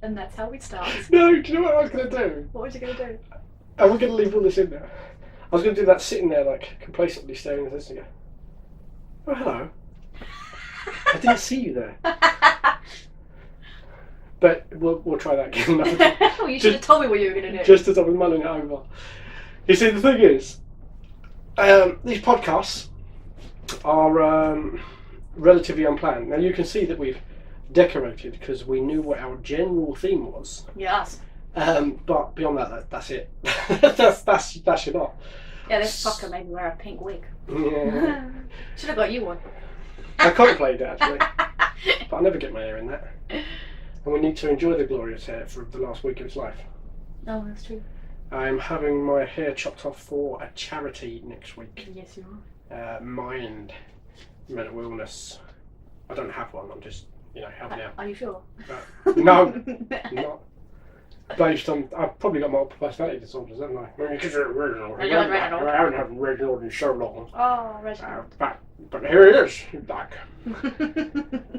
And that's how we start. No, do you know what I was going to do? What was you going to do? Are we going to leave all this in there? I was going to do that sitting there, like, complacently staring at this and go, oh, hello. I didn't see you there. But we'll try that again. Well, you should have told me what you were going to do. Just as I was mulling it over. You see, the thing is, these podcasts are relatively unplanned. Now, you can see that we've decorated because we knew what our general theme was. Yes. But beyond that's it. that's your lot. Yeah, this fucker made me wear a pink wig. Yeah. Should have got you one. I contemplated it actually, but I never get my hair in that. And we need to enjoy the glorious hair for the last week of its life. Oh, that's true. I'm having my hair chopped off for a charity next week. Yes, you Mind mental illness. I don't have one. I'm just helping out. Are you sure? No, not. Based on, I've probably got multiple personality disorders, haven't I? I haven't had Reginald in so long. Oh, Reginald. But here it is, he's back.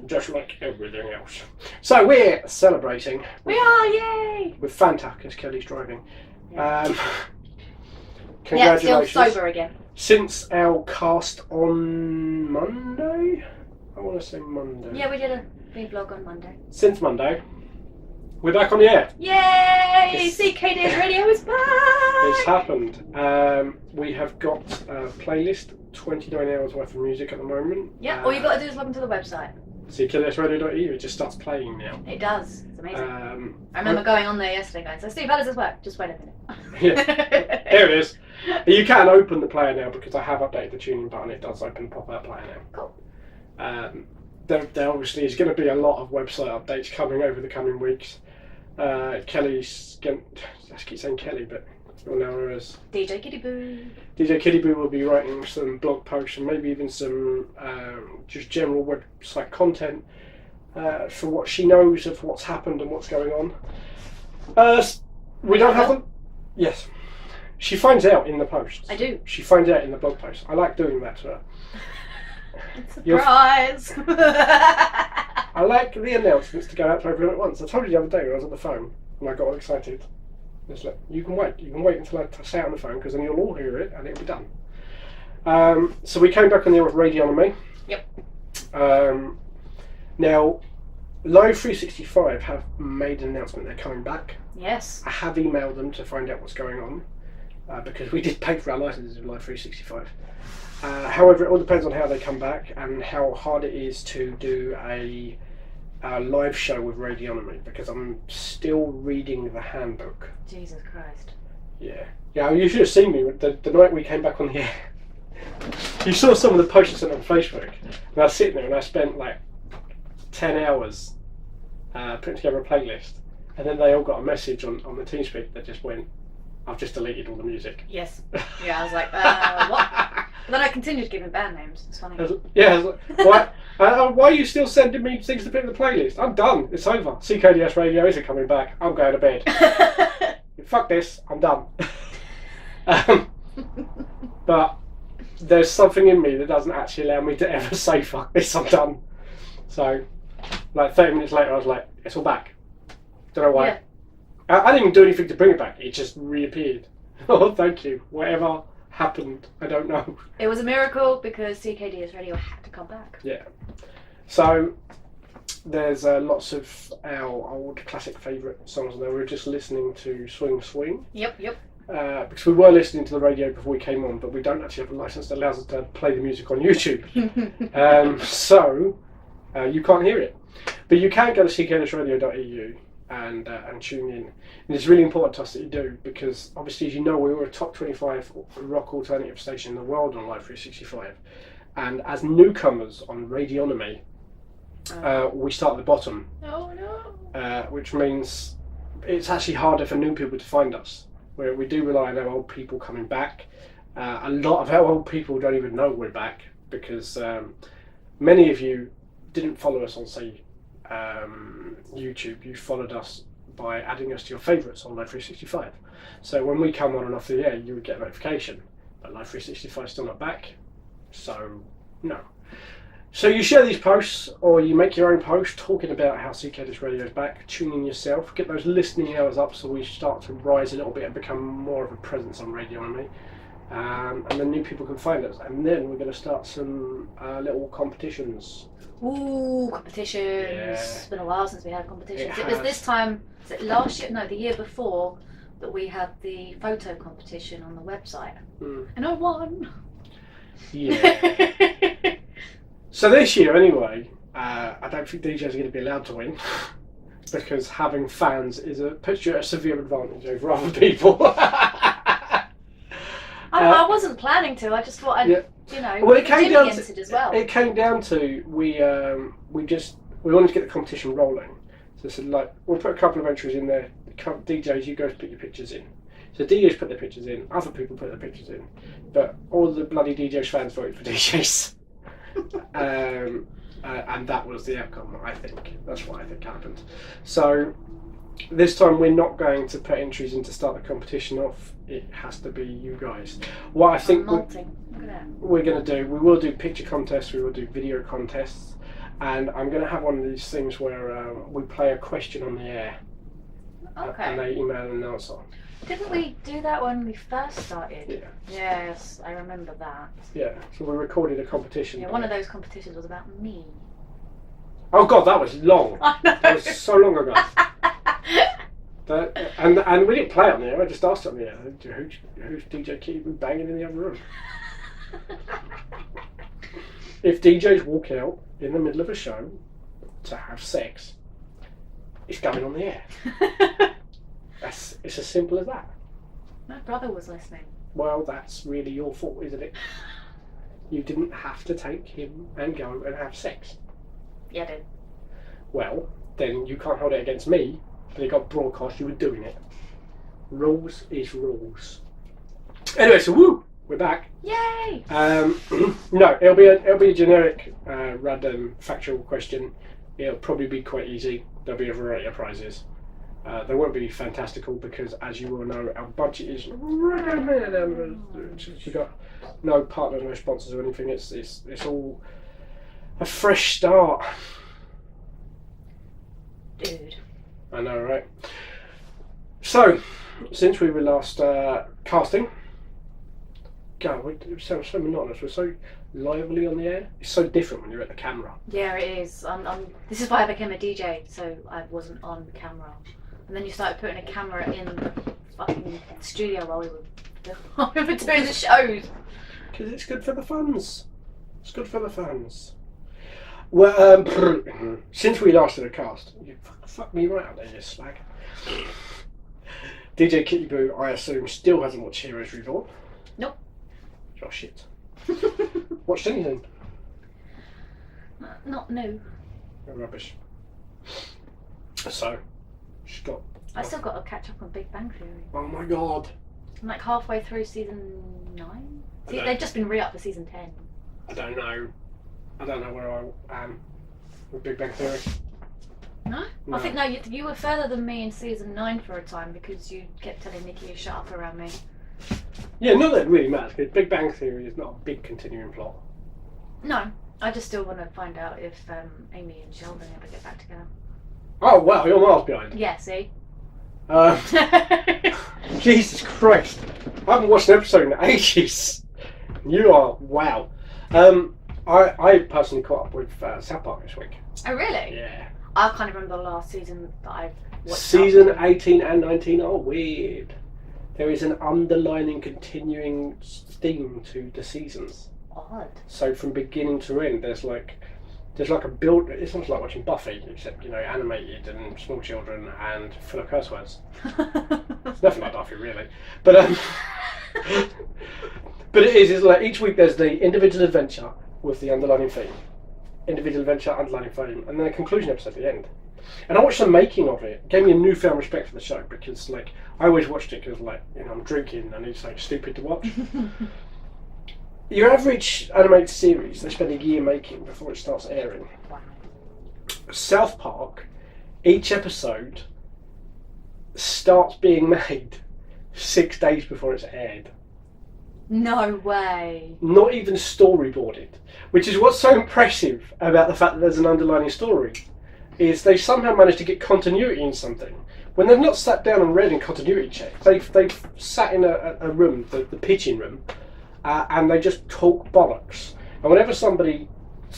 Just like everything else. So we're celebrating. We are, yay! With Fanta, because Kelly's driving. Yeah. Congratulations. Still sober again. Since our cast on Monday? I want to say Monday. Yeah, we did a big vlog on Monday. Since Monday. We're back on the air. Yay! CKDS Radio is back! It's happened. We have got a playlist, 29 hours worth of music at the moment. Yeah, all you got to do is log into the website. ckdsradio.eu, it just starts playing now. It does. It's amazing. I remember going on there yesterday going, so Steve, how does this work? Just wait a minute. Yeah, here it is. You can open the player now because I have updated the tuning button. It does open the pop-out player now. Cool. There obviously is going to be a lot of website updates coming over the coming weeks. Kelly's going I keep saying Kelly, but you'll know her as DJ Kitty Boo. DJ Kitty Boo will be writing some blog posts and maybe even some just general website content for what she knows of what's happened and what's going on. We don't have them. Yes. She finds out in the posts. I do. She finds out in the blog posts. I like doing that to her. Surprise! I like the announcements to go out to everyone at once. I told you the other day when I was on the phone and I got all excited. It's like, you can wait until I say it on the phone because then you'll all hear it and it'll be done. So we came back on the air with Radionomy. Yep. Now, Live 365 have made an announcement they're coming back. Yes. I have emailed them to find out what's going on because we did pay for our licenses with Live 365. However, it all depends on how they come back and how hard it is to do a live show with Radionomy because I'm still reading the handbook. Jesus Christ. Yeah, you should have seen me the night we came back on the air. You saw some of the posts on Facebook and I was sitting there and I spent like 10 hours putting together a playlist and then they all got a message on the TeamSpeak that just went, I've just deleted all the music. Yes. Yeah, I was like, what? But then I continued giving band names. It's funny. I was like, why are you still sending me things to put in the playlist? I'm done. It's over. CKDS Radio isn't coming back. I'm going to bed. Fuck this. I'm done. But there's something in me that doesn't actually allow me to ever say fuck this. I'm done. So, like 30 minutes later, I was like, it's all back. Don't know why. Yeah. I didn't even do anything to bring it back. It just reappeared. Oh, thank you. Whatever happened, I don't know. It was a miracle because CKDS Radio had to come back. Yeah. So there's lots of our old classic favourite songs on there. We were just listening to Swing Swing. Yep. Because we were listening to the radio before we came on, but we don't actually have a licence that allows us to play the music on YouTube. So you can't hear it. But you can go to ckdsradio.eu and tune in. And it's really important to us that you do because obviously, as you know, we were a top 25 rock alternative station in the world on Live 365. And as newcomers on Radionomy, we start at the bottom. Oh no! Which means it's actually harder for new people to find us. Where we do rely on our old people coming back. A lot of our old people don't even know we're back because many of you didn't follow us on, say, YouTube. You followed us by adding us to your favourites on Live 365. So when we come on and off the air, you would get a notification. But Live 365 is still not back. So, no. So you share these posts, or you make your own post talking about how CKDS Radio is back, tune in yourself, get those listening hours up so we start to rise a little bit and become more of a presence on Radio Emmy. And then new people can find us. And then we're going to start some little competitions. Ooh, competitions. Yeah. It's been a while since we had competitions. It was has. this time, was it last year? No, the year before, that we had the photo competition on the website. And I won. Yeah. So this year, anyway, I don't think DJs are going to be allowed to win because having fans puts you at a severe advantage over other people. I wasn't planning to. I just thought I'd, Well, it came down to as well. It came down to we wanted to get the competition rolling. So I said, like, we'll put a couple of entries in there. DJs, you guys put your pictures in. So DJs put their pictures in. Other people put their pictures in. But all the bloody DJs fans voted for DJs. And that was the outcome, I think. That's what I think happened. So this time we're not going to put entries in to start the competition off. It has to be you guys. What I think we're going to do, we will do picture contests, we will do video contests, and I'm going to have one of these things where we play a question on the air. Okay. And they email an answer. Didn't we do that when we first started? Yeah. Yes, I remember that. Yeah, so we recorded a competition. Yeah, one of those competitions was about me. Oh God, that was long. I know. That was so long ago. And we didn't play on the air, I just asked on the air, who's DJ Keith banging in the other room? If DJs walk out in the middle of a show to have sex, it's going on the air. It's as simple as that. My brother was listening. Well, that's really your fault, isn't it? You didn't have to take him and go and have sex. Yeah, I did. Well, then you can't hold it against me, but it got broadcast you were doing it. Rules is rules. Anyway, so woo! We're back. Yay! No, it'll be a generic, random, factual question. It'll probably be quite easy. There'll be a variety of prizes. They won't be fantastical because, as you all know, our budget is. We've got no partners, no sponsors or anything. It's all a fresh start. Dude. I know, right? So, since we were last casting, God, it sounds so monotonous. We're so lively on the air. It's so different when you're at the camera. Yeah, it is. This is why I became a DJ, so I wasn't on camera. And then you started putting a camera in the fucking studio while we were doing the shows. Because it's good for the fans. It's good for the fans. Well, since we last did a cast, you fuck me right out there, you slag. DJ Kitty Boo, I assume, still hasn't watched Heroes Reborn. Nope. Oh shit. Watched anything? Not new. Oh, rubbish. So, she's got. I still got to catch up on Big Bang Theory. Oh my god. I'm like halfway through season 9. They've just been re-up for season 10. I don't know where I am with Big Bang Theory. No? No. I think you were further than me in season 9 for a time because you kept telling Nikki to shut up around me. Yeah, not that it really matters because Big Bang Theory is not a big continuing plot. No, I just still want to find out if Amy and Sheldon ever get back together. Oh wow, you're miles behind. Yeah, see? Jesus Christ. I haven't watched an episode in ages. You are, wow. I personally caught up with South Park this week. Oh, really? Yeah. I can't remember the last season that I've watched. Season 18 and 19 are weird. There is an underlining, continuing theme to the seasons. Odd. So from beginning to end, there's like a build. It's almost like watching Buffy, except animated and small children and full of curse words. It's nothing like Buffy, really. But but it is. It's like each week there's the individual adventure with the underlining theme. Individual adventure, underlining theme, and then a conclusion episode at the end. And I watched the making of it. It gave me a newfound respect for the show because, like, I always watched it because, like, I'm drinking and I need something stupid to watch. Your average animated series, they spend a year making before it starts airing. Wow. South Park, each episode starts being made 6 days before it's aired. No way. Not even storyboarded. Which is what's so impressive about the fact that there's an underlying story, is they somehow managed to get continuity in something. When they've not sat down and read in continuity checks, they've sat in a room, the pitching room, and they just talk bollocks. And whenever somebody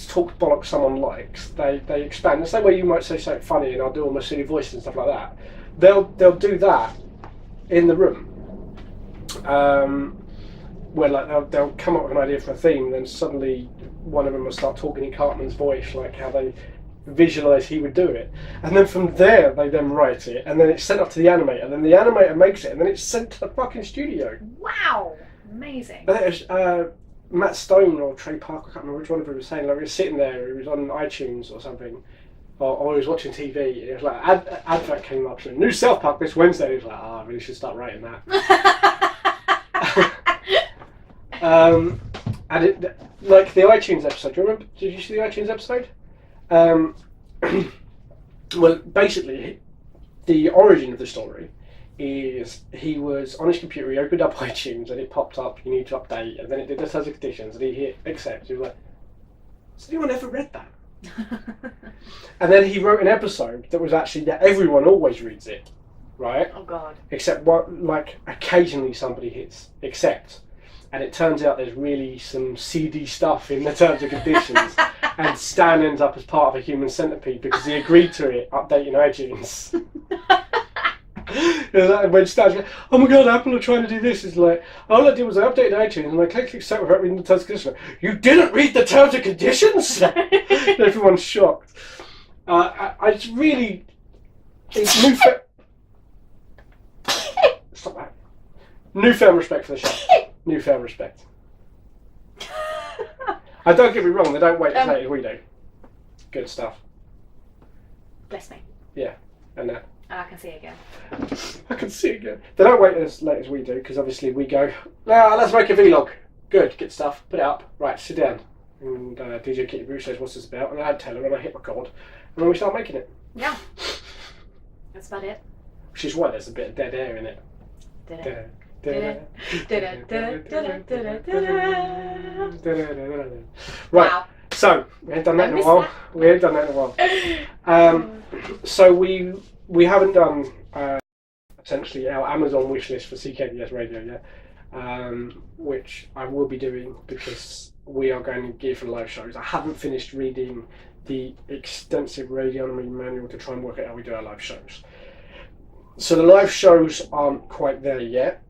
talks bollocks someone likes, they expand. The same way you might say something funny and I'll do all my silly voices and stuff like that. They'll do that in the room. Where like they'll come up with an idea for a theme, and then suddenly one of them will start talking in Cartman's voice, like how they visualise he would do it, and then from there they then write it, and then it's sent up to the animator, and then the animator makes it, and then it's sent to the fucking studio. Wow, amazing. And it was, Matt Stone or Trey Parker, I can't remember which one of them was saying, like he was sitting there, he was on iTunes or something, or he was watching TV, and it was like advert came up saying, new South Park this Wednesday. He was like, I really should start writing that. And it, like the iTunes episode, do you remember? Did you see the iTunes episode? Well, basically, the origin of the story is he was on his computer, he opened up iTunes and it popped up, you need to update, and then it did the terms and conditions, and he hit accept. He was like, has anyone ever read that? And then he wrote an episode that was actually that everyone always reads it, right? Oh God. Except what, like occasionally somebody hits accept. And it turns out there's really some seedy stuff in the terms and conditions, and Stan ends up as part of a human centipede because he agreed to it, updating iTunes. When Stan's like, oh my God, Apple are trying to do this, it's like, all I did was I updated iTunes and I clicked accept without reading the terms and conditions. You didn't read the terms and conditions? Everyone's shocked. It's really, it's stop that. Newfound respect for the show. Newfound respect. I don't get me wrong, they don't wait as late as we do. Good stuff. Bless me. Yeah, and that. I can see it again. I can see it again. They don't wait as late as we do, because obviously we go, let's make a vlog. Good stuff, put it up. Right, sit down. And DJ Kitty Bruce says, what's this about? And I tell her, and I hit record, and then we start making it. Yeah. That's about it. Which is why there's a bit of dead air in it. Right, Wow. so we ain't done that in a while. So we haven't done essentially our Amazon wish list for CKDS Radio yet, which I will be doing because we are going to gear for live shows. I haven't finished reading the extensive radionomy manual to try and work out how we do our live shows. So the live shows aren't quite there yet.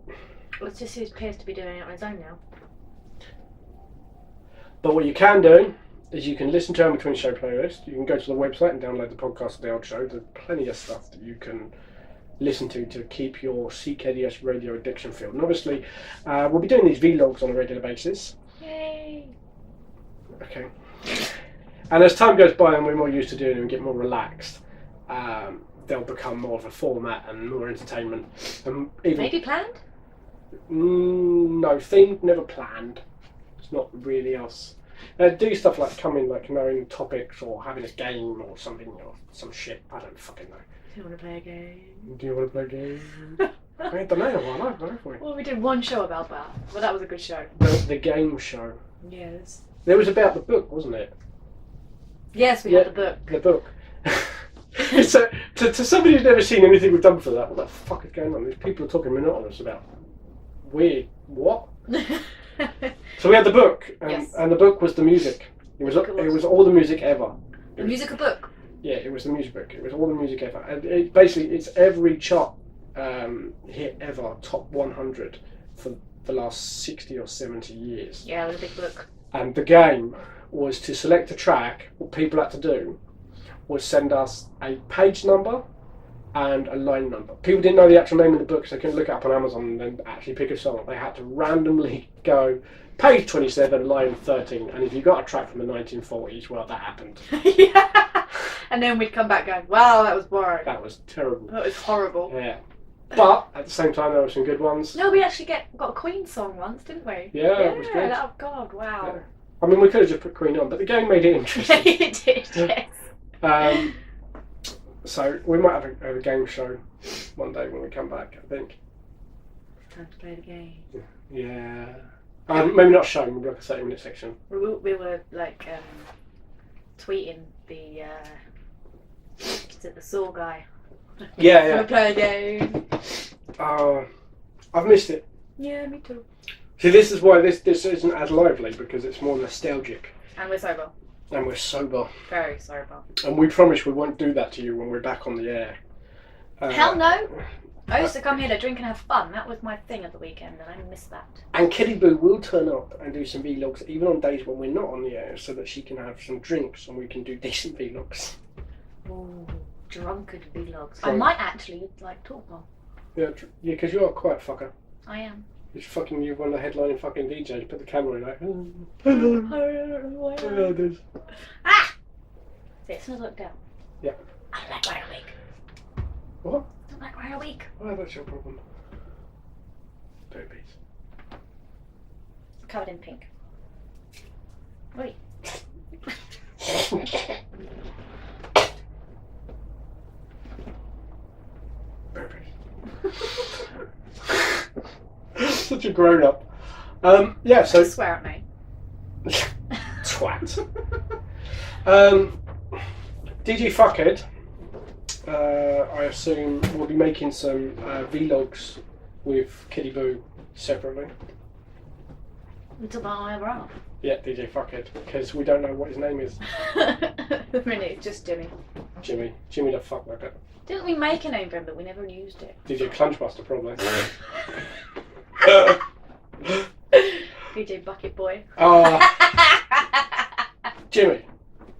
Well, it just appears to be doing it on its own now. But what you can do is you can listen to our Between Show playlist. You can go to the website and download the podcast of the old show. There's plenty of stuff that you can listen to keep your CKDS radio addiction filled. And obviously, we'll be doing these vlogs on a regular basis. Yay! Okay. And as time goes by and we're more used to doing it and get more relaxed, they'll become more of a format and more entertainment. Even Maybe planned? No, themed, never planned. It's not really us. Do stuff like coming, like knowing topics or having a game or something or some shit. I don't fucking know. Do you want to play a game? Do you want to play a game? I ain't done that in a while. I've done it for you. Well, we did one show about that. Well, that was a good show. The game show. Yes. There was about the book, wasn't it? Yes, we had the book. The book. So, to somebody who's never seen anything we've done before, what the fuck is going on? These people are talking monotonous about weird what? So we had the book, and the book was the music. It was all the music ever. The musical book. Yeah, it was the music book. It was all the music ever, and it's every chart hit ever, top 100 for the last 60 or 70 years. Yeah, it was a big book. And the game was to select a track. What people had to do was send us a page number and a line number. People didn't know the actual name of the book, so they couldn't look it up on Amazon and then actually pick a song. They had to randomly go page 27, line 13, and if you got a track from the 1940s, well, that happened. Yeah. And then we'd come back going, wow, that was boring. That was terrible. That was horrible. Yeah. But at the same time, there were some good ones. No, we actually got a Queen song once, didn't we? Yeah, it was good. Oh God, wow. Yeah. I mean, we could have just put Queen on, but the game made it interesting. It did, yes. So we might have a game show one day when we come back, I think. Time to play the game. Yeah. Maybe not show, maybe like a 30-minute section. We were like tweeting the is it the Saw guy? Yeah. We're playing a game. I've missed it. Yeah, me too. See, this is why this isn't as lively, because it's more nostalgic. And we're sober. And we're sober. Very sober. And we promise we won't do that to you when we're back on the air. Hell no! I used to come here to drink and have fun. That was my thing at the weekend, and I missed that. And Kitty Boo will turn up and do some vlogs, even on days when we're not on the air, so that she can have some drinks and we can do decent vlogs. Ooh, drunkard vlogs. Drunk. I might actually talk more. Yeah, because you're a quiet fucker. I am. It's fucking you, one of the headlining fucking DJs. Put the camera in like, hello, dude. Ah! See, as soon as I look down. Yeah. I don't like wearing a wig. What? I don't like wearing a wig. Oh, that's your problem. Boobies. Covered in pink. Oi. Such a grown up. Yeah, so. Swear at me. Twat. DJ Fuckhead, I assume, will be making some vlogs with Kitty Boo separately. Until I ever off. Yeah, DJ Fuckhead, because we don't know what his name is. The minute it's just Jimmy. Jimmy the fuckbucket. Didn't we make a name for him, but we never used it? DJ Clunchbuster, probably. DJ Bucket Boy. Jimmy,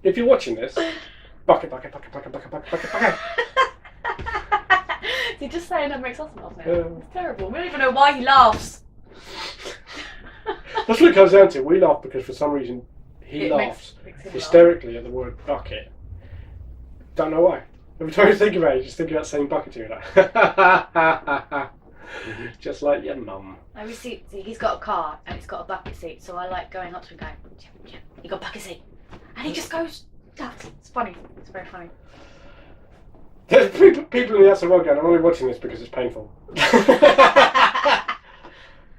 if you're watching this, bucket. Is he just saying that makes us laugh now? Yeah. It's terrible. We don't even know why he laughs. That's what it comes down to. We laugh because for some reason he laughs makes him hysterically at the word bucket. Don't know why. Every time you think about it, you just think about saying bucket to you, like just like your mum. See, he's got a car and it's got a bucket seat, so I like going up to him going, yeah, you got a bucket seat. And he just goes nuts. It's funny. It's very funny. There's people in the outside world going, I'm only watching this because it's painful.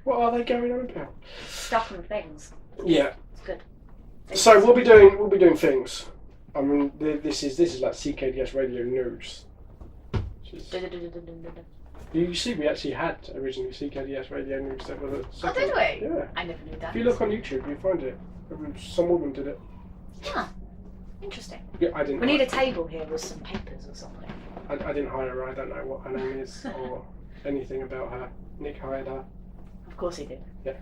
What are they going on about? Stuff and things. Yeah. It's good. So we'll be doing things. I mean, this is like CKDS Radio News. You see, we actually had originally CKDS Radio News that was. Oh, did we? Yeah. I never knew that. If you look on YouTube, you find it. Some woman did it. Huh. Interesting. Yeah, I didn't. We need a table here with some papers or something. I didn't hire her. I don't know what her name is or anything about her. Nick hired her. Of course he did. Yeah.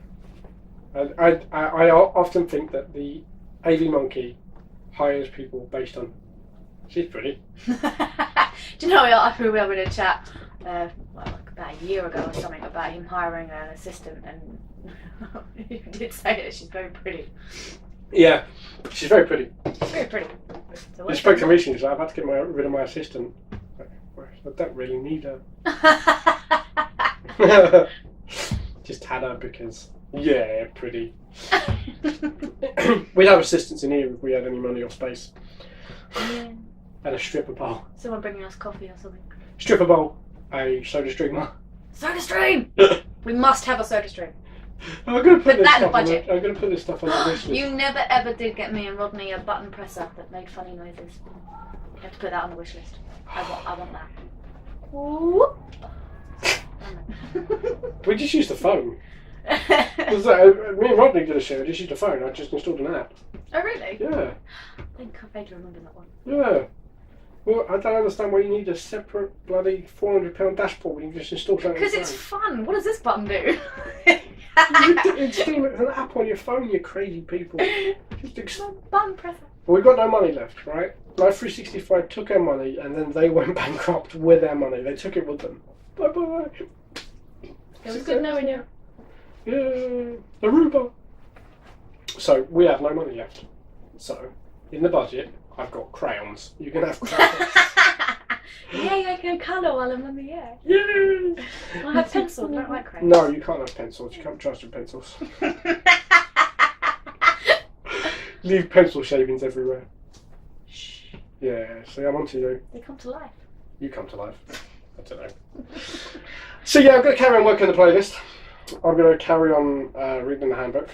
I often think that the AV Monkey hires people based on. She's pretty. Do you know we were having a chat like about a year ago or something about him hiring an assistant, and he did say that she's very pretty. Yeah, she's very pretty. She's very pretty. So You spoke to me, she's like, I've had to get rid of my assistant. I don't really need her. Just had her because, yeah, pretty. We'd have assistants in here if we had any money or space. Yeah. And a stripper bowl. Someone bringing us coffee or something. Stripper bowl, a soda streamer. Soda stream! We must have a soda stream. I'm going to Put that in the budget. I'm going to put this stuff on the wish list. You never ever did get me and Rodney a button presser that made funny noises. You have to put that on the wish list. I want that. Whoop. We just used the phone. Me and Rodney did a show, I just used the phone, I just installed an app. Oh really? Yeah. I think I vaguely remember that one. Yeah. Well, I don't understand why you need a separate bloody £400 dashboard when you can just install something. Because it's fun. What does this button do? It's an app on your phone, you crazy people. Just button presser. Well, we've got no money left, right? Life 365 took our money and then they went bankrupt with our money. They took it with them. Bye bye. It was good knowing you. Yeah, Aruba. So we have no money left. So in the budget, I've got crayons. You can have crayons. Yay, I can colour while I'm on the air. Yay! I have pencils. I don't like crayons. No, you can't have pencils. You can't trust your pencils. Leave pencil shavings everywhere. Shh. Yeah, see, I'm onto you. They come to life. You come to life. I don't know. So yeah, I'm going to carry on working on the playlist. I'm going to carry on reading the handbook.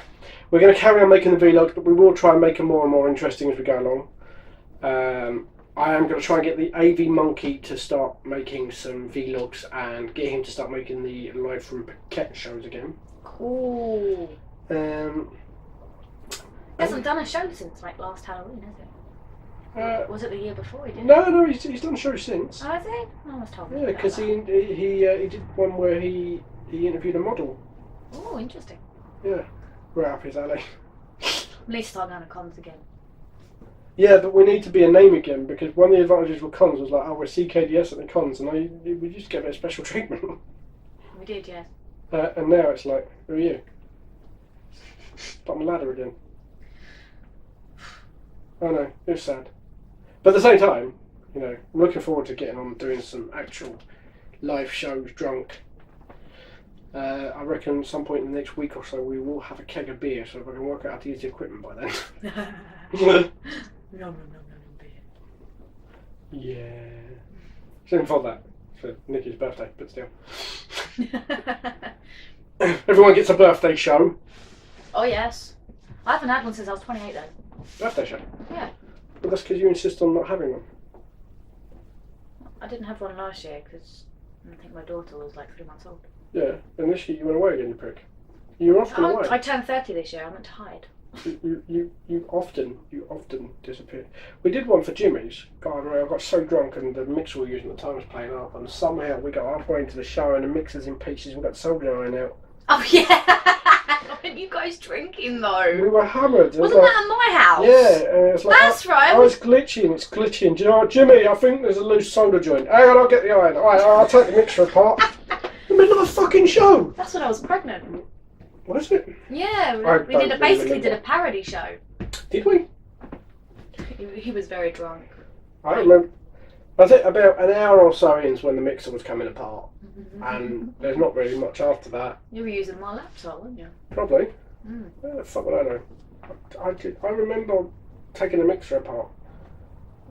We're going to carry on making the vlogs, but we will try and make them more and more interesting as we go along. I am going to try and get the AV Monkey to start making some vlogs and get him to start making the live from Phuket shows again. Cool. He Hasn't done a show since like last Halloween, has it? Was it the year before he did? No, he's done shows since. Oh, has he? I must have. Yeah, because he did one where he interviewed a model. Oh, interesting. Yeah, right up his alley. At least start going to cons again. Yeah, but we need to be a name again, because one of the advantages with cons was like, oh, we're CKDS at the cons, and we used to get a bit of special treatment. We did, yes. And now it's like, who are you? Bottom of the ladder again. I know, it was sad. But at the same time, you know, I'm looking forward to getting on doing some actual live shows drunk. I reckon at some point in the next week or so we will have a keg of beer, so if I can work out how to use the equipment by then. No, beer. Yeah. Same for that, for Nikki's birthday, but still. Everyone gets a birthday show. Oh, yes. I haven't had one since I was 28 though. Birthday show? Yeah. But that's because you insist on not having one. I didn't have one last year because I think my daughter was like 3 months old. Yeah, and this year you went away again, you prick. You're often away. I turned 30 this year, I meant to hide. You often disappear. We did one for Jimmy's. God, I got so drunk and the mixer we were using at the time was playing up, and somehow we got halfway into the show and the mixer's in pieces and we got the solder iron out. Oh yeah! When you guys drinking though? We were hammered. Wasn't that at my house? Yeah, and it's like that's right. Oh, it's glitching. Do you know what, Jimmy? I think there's a loose solder joint. Hang on, I'll get the iron. All right, I'll take the mixer apart. In the middle of a fucking show. That's when I was pregnant. Was it? Yeah, we basically did a parody show. Did we? He was very drunk. I remember. I think about an hour or so in when the mixer was coming apart, and there's not really much after that. You were using my laptop, weren't you? Probably. Where the fuck would I know? I remember taking the mixer apart.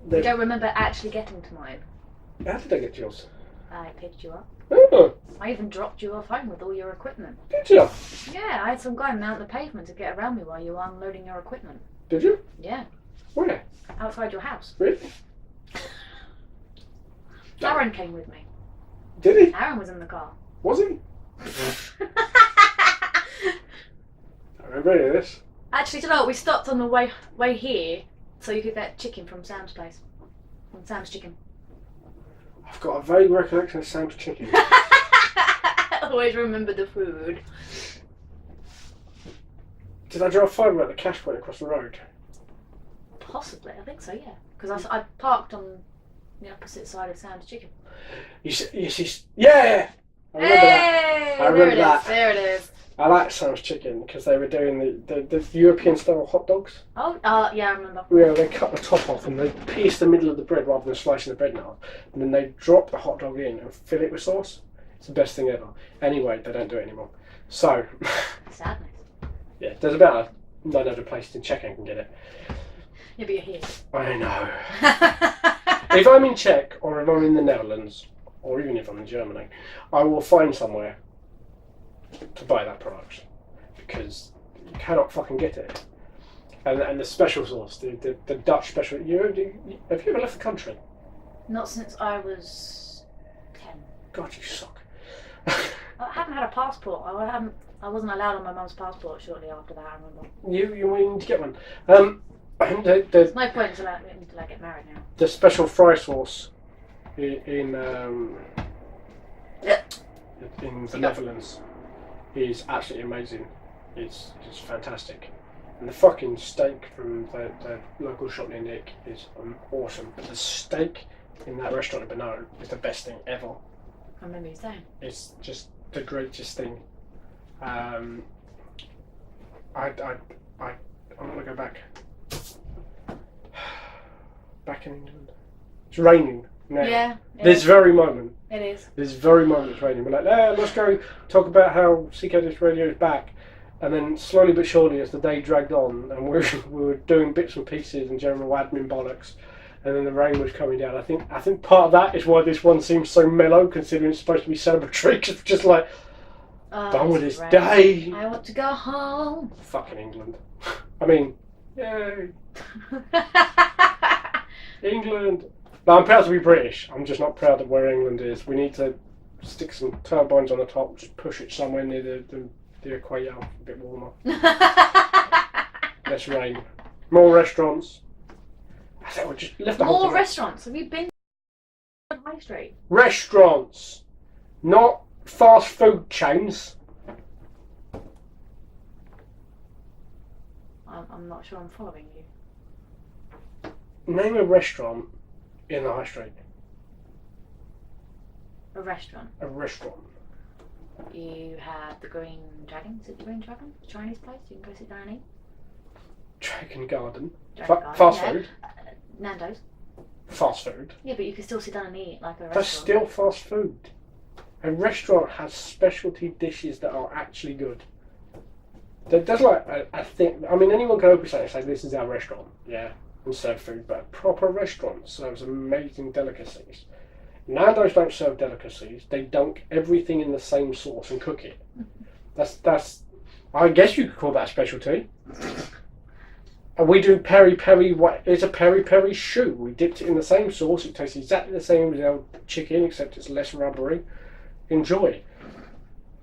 You don't remember actually getting to mine? How did I get yours? I picked you up. Oh. I even dropped you off home with all your equipment. Did you? Yeah, I had some guy mount the pavement to get around me while you were unloading your equipment. Did you? Yeah. Where? Outside your house. Really? Aaron came with me. Did he? Aaron was in the car. Was he? I remember any of this. Actually, do you know what? We stopped on the way here so you could get chicken from Sam's place. From Sam's Chicken. I've got a vague recollection of Sam's Chicken. Always remember the food. Did I drive 5 at the cash point across the road? Possibly, I think so, yeah. Because I parked on the opposite side of Sam's Chicken. Yeah! I remember hey, that. I remember that. There it is. I like Sam's Chicken because they were doing the European style hot dogs. Oh, yeah, I remember. Yeah, they cut the top off and they pierce the middle of the bread rather than slicing the bread in half. And then they drop the hot dog in and fill it with sauce. It's the best thing ever. Anyway, they don't do it anymore. So, sadness. Yeah, there's about 900 places in Czech I can get it. Yeah, but you're here. I know. If I'm in Czech or if I'm in the Netherlands or even if I'm in Germany, I will find somewhere to buy that product because you cannot fucking get it. And the special sauce, the Dutch special. Have you ever left the country? Not since I was 10. God, you suck. I haven't had a passport. I wasn't allowed on my mum's passport shortly after that, I remember. You need to get one. There's no point until I get married now. The special fry sauce in the Netherlands is absolutely amazing. It's fantastic. And the fucking steak from the local shop near Nick is awesome. But the steak in that restaurant in Bernard is the best thing ever. I remember you saying. It's just the greatest thing. I'm gonna go back. Back in England. It's raining now. Yeah. This very moment. It is. This very moment it's raining. We're like, let's go talk about how CKDS Radio is back. And then slowly but surely, as the day dragged on, and we were doing bits and pieces and general admin bollocks, and then the rain was coming down. I think part of that is why this one seems so mellow, considering it's supposed to be celebratory. Cause just like, Done with this day. I want to go home. Fucking England. I mean, yay. England. No, I'm proud to be British. I'm just not proud of where England is. We need to stick some turbines on the top, just push it somewhere near the equator, a bit warmer. Less rain. More restaurants. I think we just left the whole More thing. restaurants. Have you been to High Street? Restaurants, not fast food chains. I'm not sure I'm following you. Name a restaurant in the high street. A restaurant. A restaurant. You have the Green Dragon. Is it the Green Dragon? Chinese place. You can go sit down and eat. Dragon Garden. Dragon Garden, Fast yeah. food. Nando's. Fast food. Yeah, but you can still sit down and eat like a restaurant. That's still fast food. A restaurant has specialty dishes that are actually good. There's like I think. I mean, anyone can open something and say this is our restaurant, yeah, and serve food. But a proper restaurant serves amazing delicacies. Nando's don't serve delicacies. They dunk everything in the same sauce and cook it. That's. I guess you could call that a specialty. And we do peri peri. It's a peri peri shoe. We dipped it in the same sauce. It tastes exactly the same as our chicken, except it's less rubbery. Enjoy.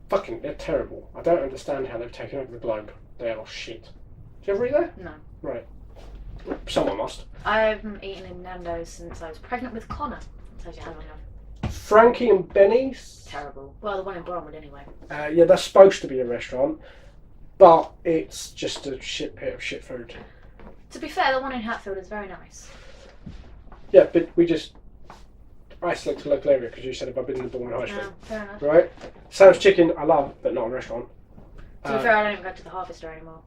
Fucking, they're terrible. I don't understand how they've taken over the globe. They are shit. Did you ever eat there? No. Right. Someone must. I haven't eaten in Nando's since I was pregnant with Connor. So you have on Frankie and Benny's. Terrible. Well, the one in Bromwood anyway. Yeah, that's supposed to be a restaurant, but it's just a shit pit of shit food. To be fair, the one in Hatfield is very nice. Yeah, but I select a local area because you said if I've been in the Bournemouth High Street. No, fair enough. Right? Sam's Chicken, I love, but not a restaurant. To be fair, I don't even go to the Harvester anymore.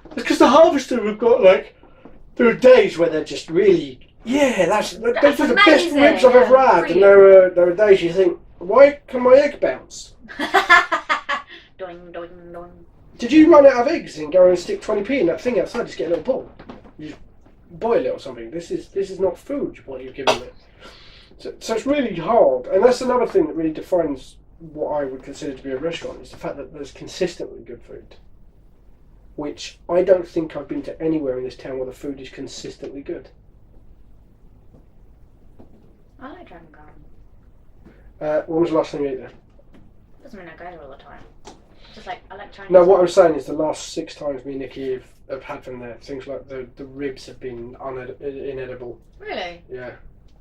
It's because the Harvester we've got there are days where they're just really, those are the best amazing, ribs I've ever had. And there are days you think, why can my egg bounce? Doing, doing, doing. Did you run out of eggs and go and stick 20p in that thing outside? Just get a little bowl. You just boil it or something. This is not food. What you've given it. So it's really hard, and that's another thing that really defines what I would consider to be a restaurant is the fact that there's consistently good food. Which I don't think I've been to anywhere in this town where the food is consistently good. I like Dragon Garden. When was the last time you ate there? Doesn't mean I go there all the time. Just like, I like Chinese. No, what I'm saying is the last 6 times me and Nikki have had from there, things like the ribs have been inedible. Really? Yeah.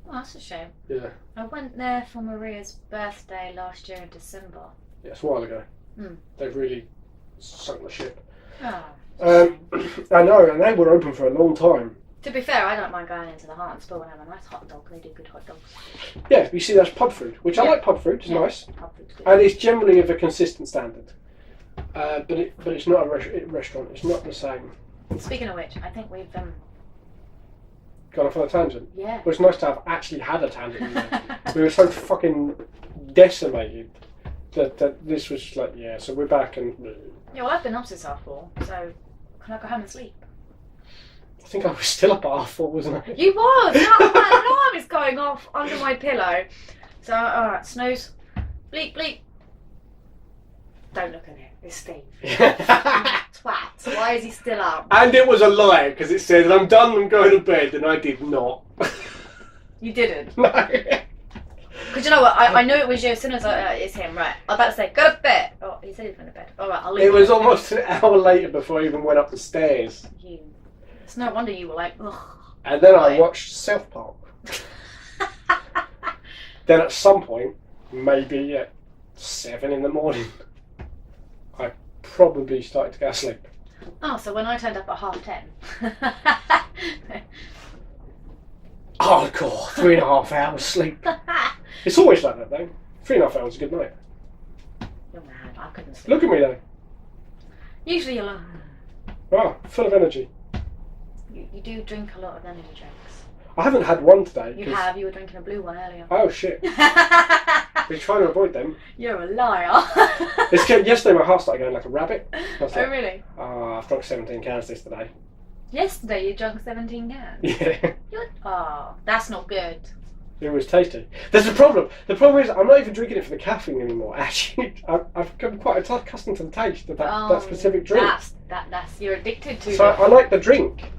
Oh, that's a shame. Yeah. I went there for Maria's birthday last year in December. Yeah, it's a while ago. Mm. They've really sunk the ship. Oh. I know, and they were open for a long time. To be fair, I don't mind going into the Heart and Spoon and have a nice hot dog. They do good hot dogs. Yeah, you see, that's pub food, which I Yeah. like. Pub food, it's Yeah. nice, Pub food's good. and it's generally of a consistent standard. But it's not a restaurant. It's not the same. Speaking of which, I think we've Gone off on a tangent. yeah. Well, it's nice to have actually had a tangent in there. We were so fucking decimated that this was just like, yeah, so we're back and... Yeah, well, I've been up since 4:30, so can I go home and sleep? I think I was still up at 4:30, wasn't I? You was! No, my alarm is going off under my pillow. So, alright, snooze. Bleep, bleep. Don't look at it. It's Steve. Twat. Why is he still up? And it was a lie, because it said, I'm done, I'm going to bed, and I did not. You didn't? No. Because you know what, I knew it was you as soon as it's him, right. I was about to say, go to bed. Oh, he said he was going to bed. Alright, I'll leave It was almost an hour later before I even went up the stairs. You. It's no wonder you were like, ugh. And then I Right. watched South Park. Then at some point, maybe at 7 in the morning, I probably started to go to sleep. Oh, so when I turned up at 10:30. Hardcore, 3.5 hours sleep. It's always like that though. 3.5 hours is a good night. You're mad, I couldn't sleep. Look at me though. Usually you're like, Oh, full of energy. you do drink a lot of energy drinks. I haven't had one today. You have, you were drinking a blue one earlier. Oh shit. We're trying to avoid them. You're a liar. Yesterday my heart started going like a rabbit. I was Oh like, really? I've drunk 17 cans this today. Yesterday you drank 17 cans. Yeah. Oh, that's not good. It was tasty. There's a problem. The problem is I'm not even drinking it for the caffeine anymore. Actually, I've become quite accustomed to the taste of that specific drink. That's you're addicted to. So I like the drink.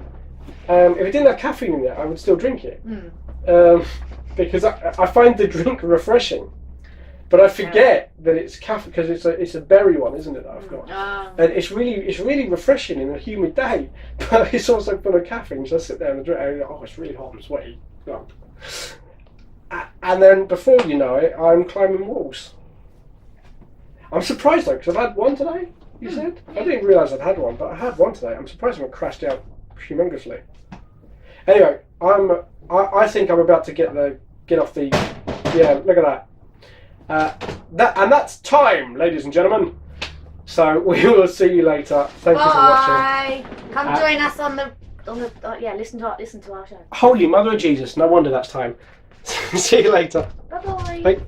If it didn't have caffeine in it, I would still drink it. Because I find the drink refreshing. But I forget that it's caffeine because it's a berry one, isn't it? That I've got, and it's really refreshing in a humid day. But it's also full of caffeine, so I sit there and drink. And it's really hot and sweaty. Oh. And then before you know it, I'm climbing walls. I'm surprised though because I've had one today. You said I didn't realise I'd had one, but I had one today. I'm surprised I haven't crashed out humongously. Anyway, I think I'm about to get off the. Yeah, look at that. That's time, ladies and gentlemen. So we will see you later. Thank you for watching. Come join us on the listen to our show. Holy Mother of Jesus! No wonder that's time. See you later. Bye-bye. Bye.